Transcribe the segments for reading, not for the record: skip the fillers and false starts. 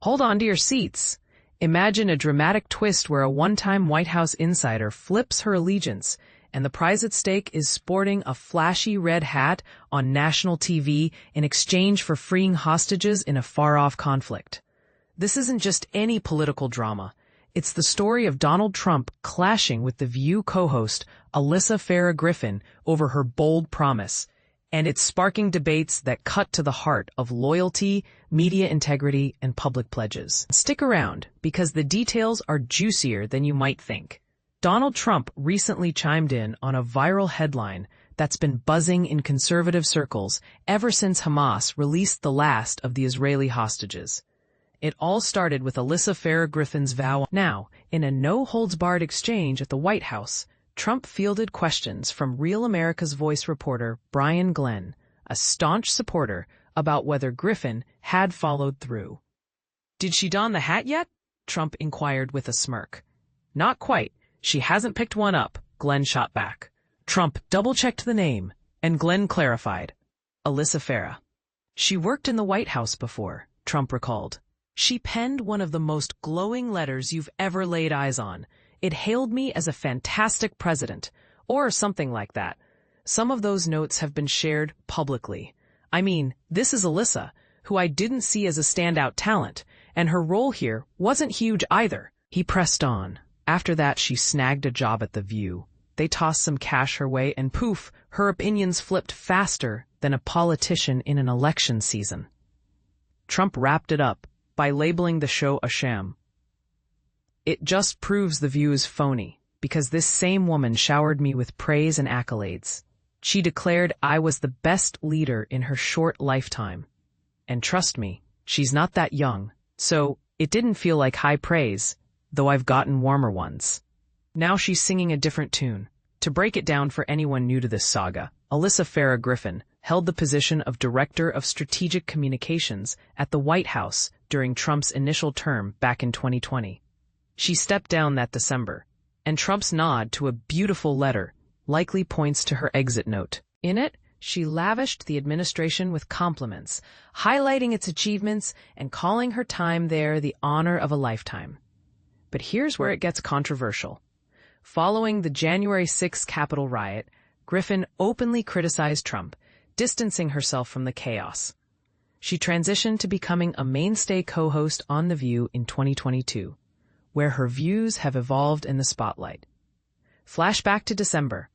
Hold on to your seats. Imagine a dramatic twist where a one-time White House insider flips her allegiance, and the prize at stake is sporting a flashy red hat on national TV in exchange for freeing hostages in a far-off conflict. This isn't just any political drama. It's the story of Donald Trump clashing with The View co-host Alyssa Farah Griffin over her bold promise, and it's sparking debates that cut to the heart of loyalty, media integrity, and public pledges. Stick around, because the details are juicier than you might think. Donald Trump recently chimed in on a viral headline that's been buzzing in conservative circles ever since Hamas released the last of the Israeli hostages. It all started with Alyssa Farah Griffin's vow. Now, in a no-holds-barred exchange at the White House, Trump fielded questions from Real America's Voice reporter Brian Glenn, a staunch supporter, about whether Griffin had followed through. "Did she don the hat yet?" Trump inquired with a smirk. "Not quite. She hasn't picked one up," Glenn shot back. Trump double-checked the name, and Glenn clarified. "Alyssa Farah. She worked in the White House before," Trump recalled. "She penned one of the most glowing letters you've ever laid eyes on. It hailed me as a fantastic president," or something like that. Some of those notes have been shared publicly. I mean, this is Alyssa, who I didn't see as a standout talent, and her role here wasn't huge either. He pressed on. After that, she snagged a job at The View. They tossed some cash her way, and poof, her opinions flipped faster than a politician in an election season. Trump wrapped it up by labeling the show a sham. "It just proves The View is phony, because this same woman showered me with praise and accolades. She declared I was the best leader in her short lifetime. And trust me, she's not that young, so it didn't feel like high praise, though I've gotten warmer ones." Now she's singing a different tune. To break it down for anyone new to this saga, Alyssa Farah Griffin held the position of Director of Strategic Communications at the White House during Trump's initial term back in 2020. She stepped down that December, and Trump's nod to a beautiful letter likely points to her exit note. In it, she lavished the administration with compliments, highlighting its achievements and calling her time there the honor of a lifetime. But here's where it gets controversial. Following the January 6th Capitol riot, Griffin openly criticized Trump, distancing herself from the chaos. She transitioned to becoming a mainstay co-host on The View in 2022, where her views have evolved in the spotlight. Flashback to December.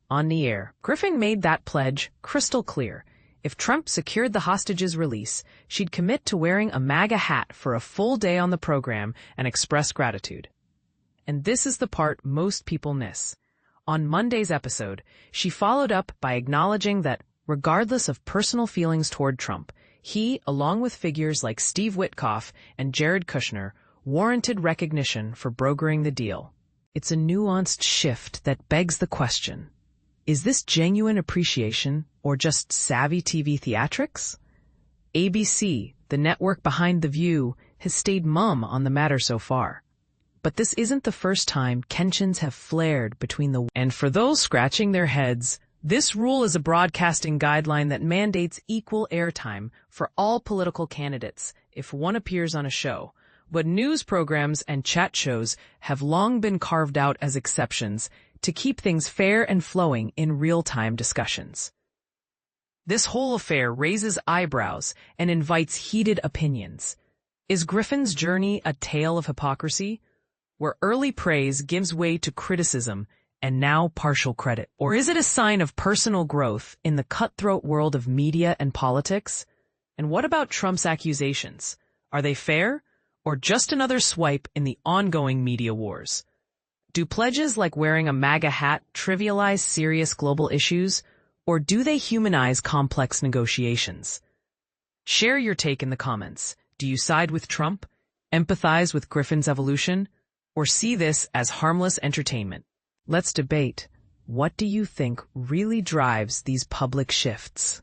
On the air, Griffin made that pledge crystal clear. If Trump secured the hostages' release, she'd commit to wearing a MAGA hat for a full day on the program and express gratitude. And this is the part most people miss. On Monday's episode, she followed up by acknowledging that, regardless of personal feelings toward Trump, he, along with figures like Steve Witkoff and Jared Kushner, warranted recognition for brokering the deal. It's a nuanced shift that begs the question: is this genuine appreciation or just savvy TV theatrics? ABC, the network behind The View, has stayed mum on the matter so far. But this isn't the first time tensions have flared between the... And for those scratching their heads, this rule is a broadcasting guideline that mandates equal airtime for all political candidates if one appears on a show. But news programs and chat shows have long been carved out as exceptions to keep things fair and flowing in real-time discussions. This whole affair raises eyebrows and invites heated opinions. Is Griffin's journey a tale of hypocrisy, where early praise gives way to criticism and now partial credit? Or is it a sign of personal growth in the cutthroat world of media and politics? And what about Trump's accusations? Are they fair, or just another swipe in the ongoing media wars? Do pledges like wearing a MAGA hat trivialize serious global issues, or do they humanize complex negotiations? Share your take in the comments. Do you side with Trump, empathize with Griffin's evolution, or see this as harmless entertainment? Let's debate. What do you think really drives these public shifts?